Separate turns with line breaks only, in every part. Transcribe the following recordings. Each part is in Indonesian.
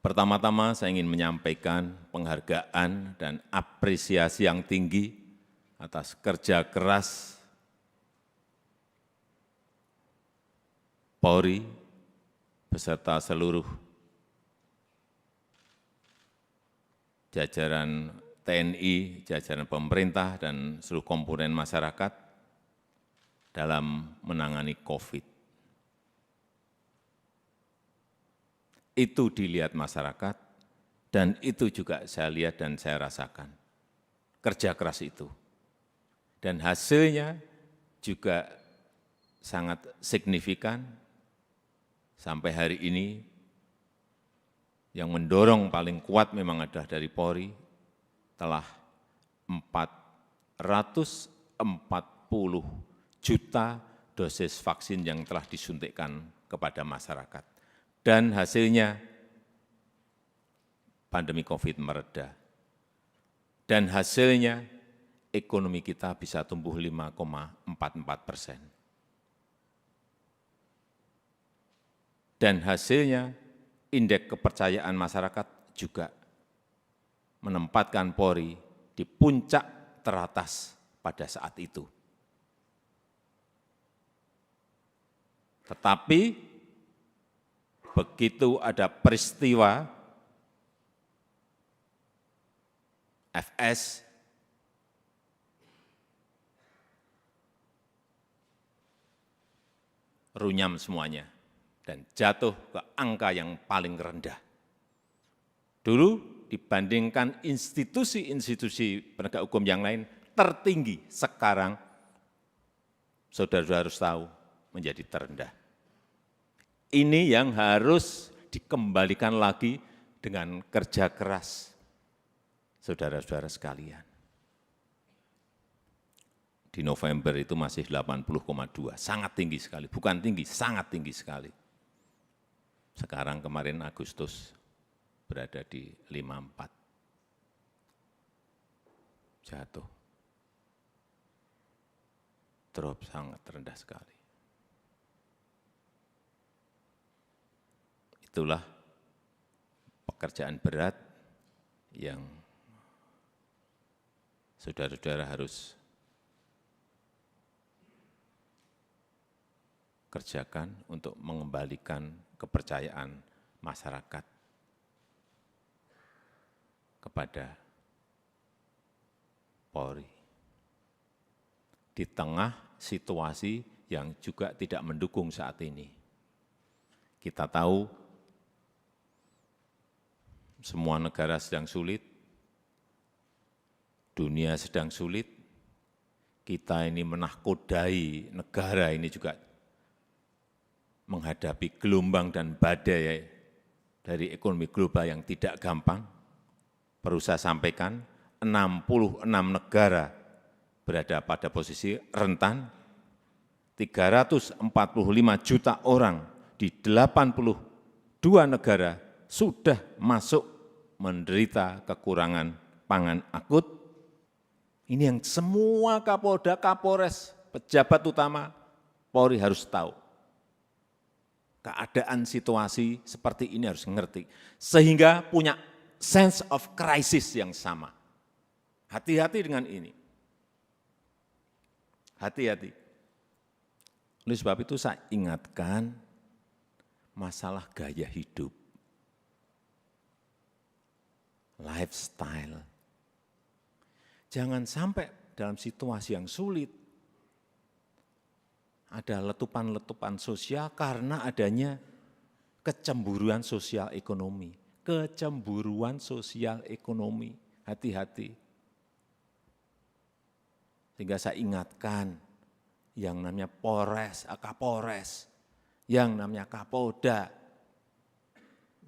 Pertama-tama saya ingin menyampaikan penghargaan dan apresiasi yang tinggi atas kerja keras Polri beserta seluruh jajaran TNI, jajaran pemerintah, dan seluruh komponen masyarakat dalam menangani COVID. Itu dilihat masyarakat, dan itu juga saya lihat dan saya rasakan. Kerja keras itu. Dan hasilnya juga sangat signifikan. Sampai hari ini, yang mendorong paling kuat memang adalah dari Polri, telah 440 juta dosis vaksin yang telah disuntikkan kepada masyarakat. Dan hasilnya pandemi COVID mereda. Dan hasilnya ekonomi kita bisa tumbuh 5,44%. Dan hasilnya indeks kepercayaan masyarakat juga menempatkan Polri di puncak teratas pada saat itu. Tetapi begitu ada peristiwa FS, runyam semuanya dan jatuh ke angka yang paling rendah. Dulu dibandingkan institusi-institusi penegak hukum yang lain tertinggi, sekarang saudara-saudara harus tahu menjadi terendah. Ini yang harus dikembalikan lagi dengan kerja keras saudara-saudara sekalian. Di November itu masih 80,2, sangat tinggi sekali, bukan tinggi, sangat tinggi sekali. Sekarang kemarin Agustus berada di 54, jatuh, drop sangat rendah sekali. Itulah pekerjaan berat yang saudara-saudara harus kerjakan untuk mengembalikan kepercayaan masyarakat kepada Polri. Di tengah situasi yang juga tidak mendukung saat ini. Kita tahu semua negara sedang sulit, dunia sedang sulit, kita ini menahkodai negara ini juga menghadapi gelombang dan badai dari ekonomi global yang tidak gampang. Perlu saya sampaikan, 66 negara berada pada posisi rentan, 345 juta orang di 82 negara sudah masuk menderita kekurangan pangan akut. Ini yang semua Kapolda, Kapolres, pejabat utama Polri harus tahu. Keadaan situasi seperti ini harus mengerti, sehingga punya sense of crisis yang sama. Hati-hati dengan ini. Hati-hati. Oleh sebab itu saya ingatkan masalah gaya hidup, lifestyle. Jangan sampai dalam situasi yang sulit ada letupan-letupan sosial karena adanya kecemburuan sosial ekonomi. Kecemburuan sosial ekonomi, hati-hati. Sehingga saya ingatkan yang namanya Polres, Kapolres, yang namanya Kapolda,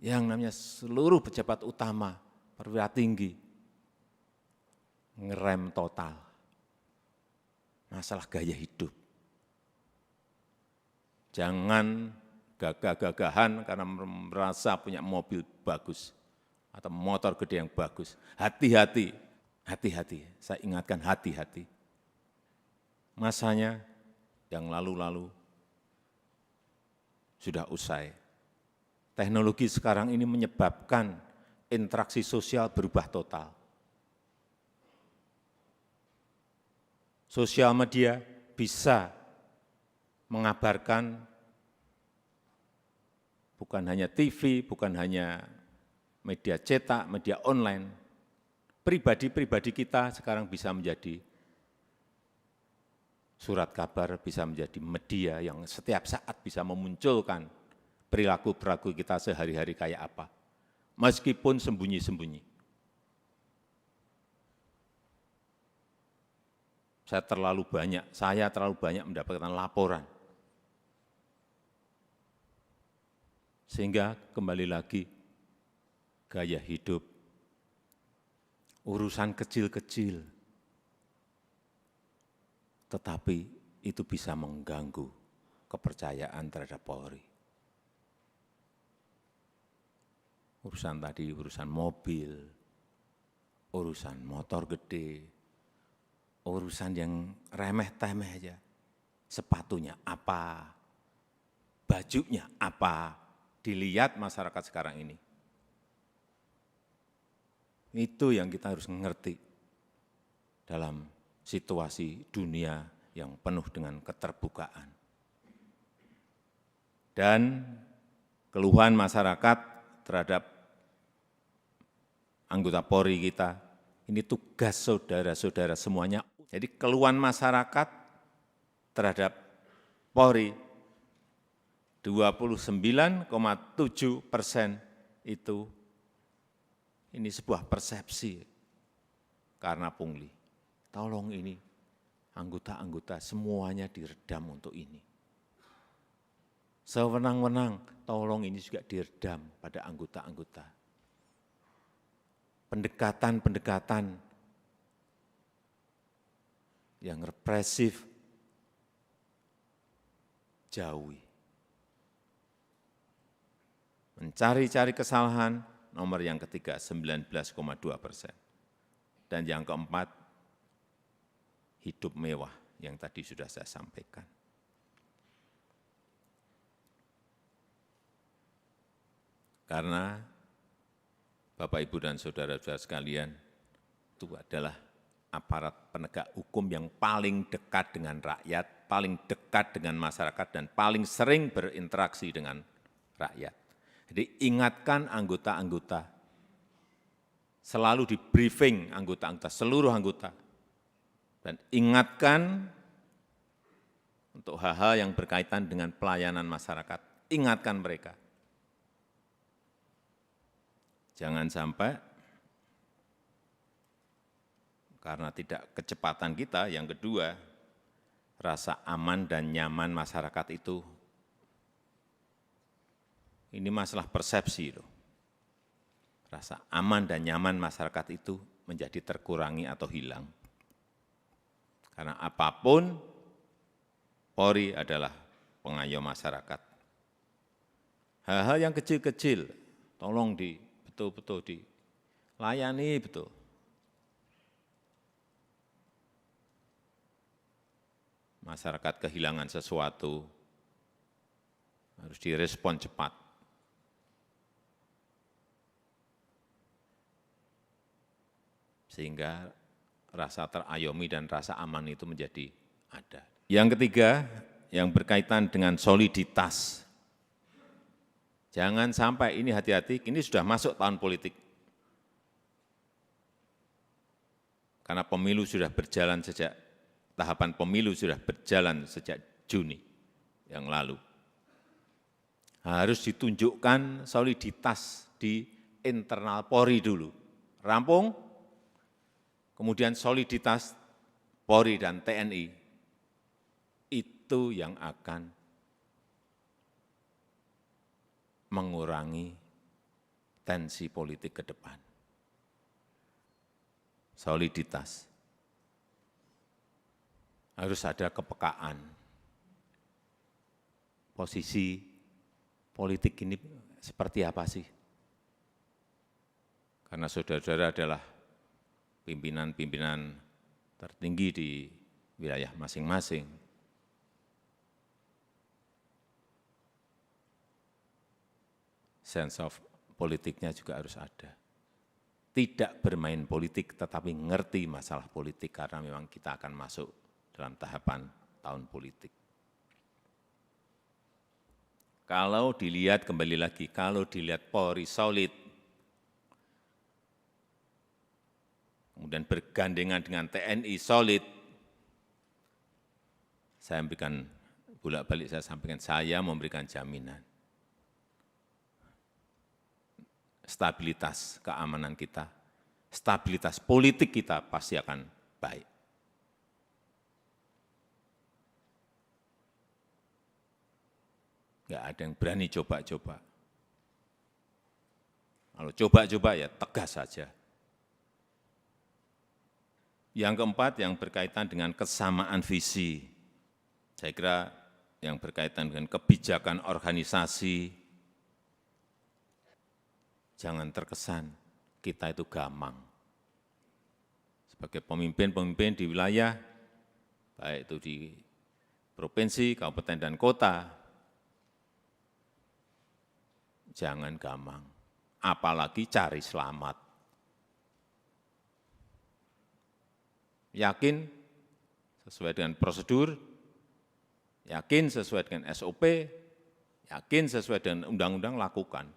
yang namanya seluruh pejabat utama, perwira tinggi, ngerem total masalah gaya hidup. Jangan gagah-gagahan karena merasa punya mobil bagus atau motor gede yang bagus. Hati-hati, hati-hati, saya ingatkan hati-hati. Masanya yang lalu-lalu sudah usai. Teknologi sekarang ini menyebabkan interaksi sosial berubah total. Sosial media bisa mengabarkan bukan hanya TV, bukan hanya media cetak, media online. Pribadi-pribadi kita sekarang bisa menjadi surat kabar, bisa menjadi media yang setiap saat bisa memunculkan perilaku-perilaku kita sehari-hari kayak apa, meskipun sembunyi-sembunyi. Saya terlalu banyak mendapatkan laporan. Sehingga kembali lagi, gaya hidup, urusan kecil-kecil, tetapi itu bisa mengganggu kepercayaan terhadap Polri. Urusan tadi, urusan mobil, urusan motor gede, urusan yang remeh-temeh aja. Sepatunya apa, bajunya apa, dilihat masyarakat sekarang ini. Itu yang kita harus mengerti dalam situasi dunia yang penuh dengan keterbukaan. Dan keluhan masyarakat terhadap anggota Polri kita, ini tugas saudara-saudara semuanya. Jadi keluhan masyarakat terhadap Polri 29,7% itu ini sebuah persepsi karena pungli. Tolong ini anggota-anggota semuanya diredam untuk ini. Sewenang-wenang, tolong ini juga diredam pada anggota-anggota. Pendekatan-pendekatan yang represif, jauhi. Mencari-cari kesalahan, nomor yang ketiga 19,2%. Dan yang keempat, hidup mewah yang tadi sudah saya sampaikan. Karena Bapak, Ibu, dan saudara-saudara sekalian, itu adalah aparat penegak hukum yang paling dekat dengan rakyat, paling dekat dengan masyarakat, dan paling sering berinteraksi dengan rakyat. Jadi ingatkan anggota-anggota, selalu di briefing anggota-anggota, seluruh anggota, dan ingatkan untuk hal-hal yang berkaitan dengan pelayanan masyarakat, ingatkan mereka. Jangan sampai karena tidak kecepatan kita, yang kedua, rasa aman dan nyaman masyarakat itu, ini masalah persepsi loh. Rasa aman dan nyaman masyarakat itu menjadi terkurangi atau hilang. Karena apapun, Polri adalah pengayom masyarakat. Hal-hal yang kecil-kecil, tolong betul-betul dilayani betul. Masyarakat kehilangan sesuatu, harus direspon cepat. Sehingga rasa terayomi dan rasa aman itu menjadi ada. Yang ketiga, yang berkaitan dengan soliditas. Jangan sampai ini, hati-hati, ini sudah masuk tahun politik. Karena pemilu sudah berjalan tahapan pemilu sudah berjalan sejak Juni yang lalu. Harus ditunjukkan soliditas di internal Polri dulu. Rampung, kemudian soliditas Polri dan TNI, itu yang akan mengurangi tensi politik ke depan. Soliditas. Harus ada kepekaan. Posisi politik ini seperti apa sih? Karena saudara-saudara adalah pimpinan-pimpinan tertinggi di wilayah masing-masing. sense of politiknya juga harus ada. Tidak bermain politik, tetapi ngerti masalah politik, karena memang kita akan masuk dalam tahapan tahun politik. Kalau dilihat, kembali lagi, kalau dilihat Polri solid, kemudian bergandengan dengan TNI solid, saya memberikan, bolak-balik saya sampaikan, saya memberikan jaminan stabilitas keamanan kita, stabilitas politik kita pasti akan baik. Enggak ada yang berani coba-coba. Kalau coba-coba ya tegas saja. Yang keempat, yang berkaitan dengan kesamaan visi. Saya kira yang berkaitan dengan kebijakan organisasi, jangan terkesan kita itu gamang. Sebagai pemimpin-pemimpin di wilayah, baik itu di provinsi, kabupaten, dan kota, jangan gamang, apalagi cari selamat. Yakin sesuai dengan prosedur, yakin sesuai dengan SOP, yakin sesuai dengan undang-undang, lakukan.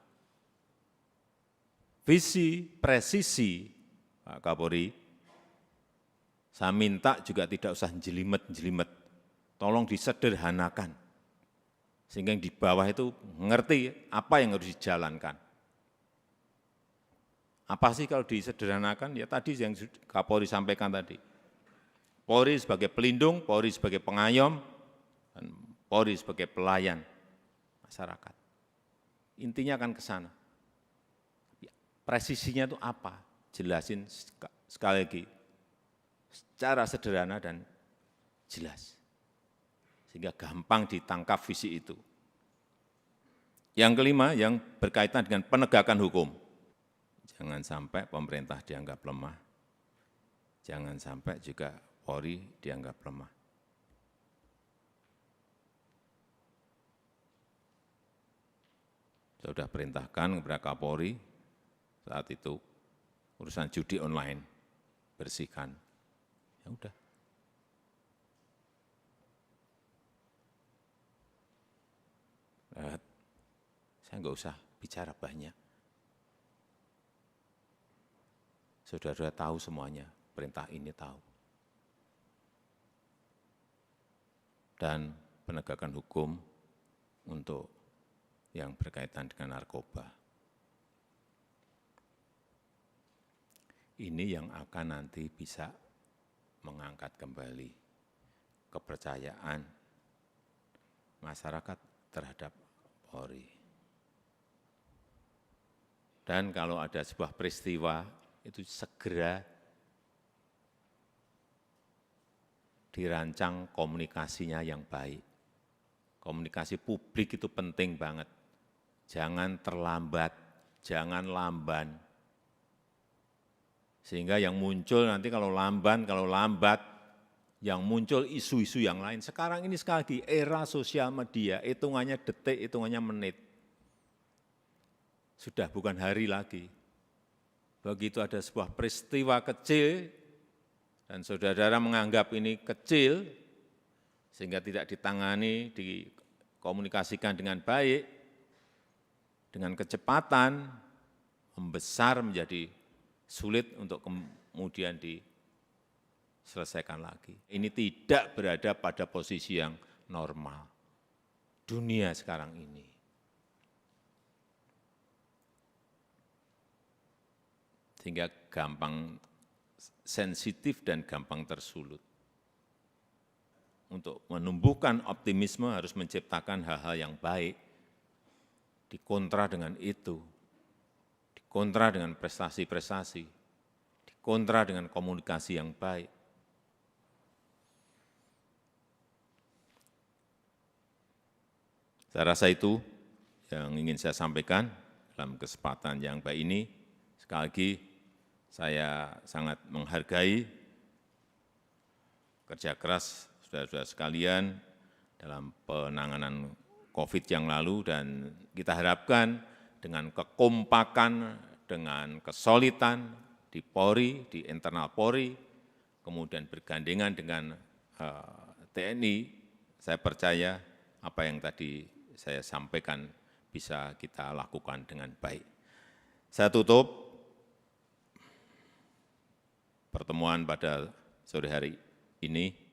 Visi, presisi, Pak Kapolri, saya minta juga tidak usah jelimet-jelimet, tolong disederhanakan, sehingga yang di bawah itu mengerti apa yang harus dijalankan. Apa sih kalau disederhanakan? Ya tadi yang Kapolri sampaikan tadi. Polri sebagai pelindung, Polri sebagai pengayom, dan Polri sebagai pelayan masyarakat. Intinya akan ke sana. Presisinya itu apa? Jelasin sekali lagi, secara sederhana dan jelas. Sehingga gampang ditangkap visi itu. Yang kelima, yang berkaitan dengan penegakan hukum. Jangan sampai pemerintah dianggap lemah. Jangan sampai juga Polri dianggap lemah. Saya sudah perintahkan kepada Kapolri saat itu, urusan judi online, bersihkan. Ya udah. Saya enggak usah bicara banyak. Saudara-saudara tahu semuanya, perintah ini tahu. Dan penegakan hukum untuk yang berkaitan dengan narkoba. Ini yang akan nanti bisa mengangkat kembali kepercayaan masyarakat terhadap Polri. Dan kalau ada sebuah peristiwa, itu segera dirancang komunikasinya yang baik. Komunikasi publik itu penting banget. Jangan terlambat, jangan lamban. Sehingga yang muncul nanti kalau lambat, yang muncul isu-isu yang lain. Sekarang ini sekali lagi era sosial media, hitungannya detik, hitungannya menit. Sudah bukan hari lagi. Begitu ada sebuah peristiwa kecil, dan saudara-saudara menganggap ini kecil, sehingga tidak ditangani, dikomunikasikan dengan baik, dengan kecepatan, membesar menjadi sulit untuk kemudian diselesaikan lagi. Ini tidak berada pada posisi yang normal. Dunia sekarang ini. Sehingga gampang sensitif dan gampang tersulut. Untuk menumbuhkan optimisme harus menciptakan hal-hal yang baik. Dikontra dengan itu. Dikontra dengan prestasi-prestasi, dikontra dengan komunikasi yang baik. Saya rasa itu yang ingin saya sampaikan dalam kesempatan yang baik ini. Sekali lagi, saya sangat menghargai kerja keras saudara-saudara sekalian dalam penanganan COVID yang lalu, dan kita harapkan dengan kekompakan, dengan kesolidan di Polri, di internal Polri, kemudian bergandengan dengan TNI, saya percaya apa yang tadi saya sampaikan bisa kita lakukan dengan baik. Saya tutup pertemuan pada sore hari ini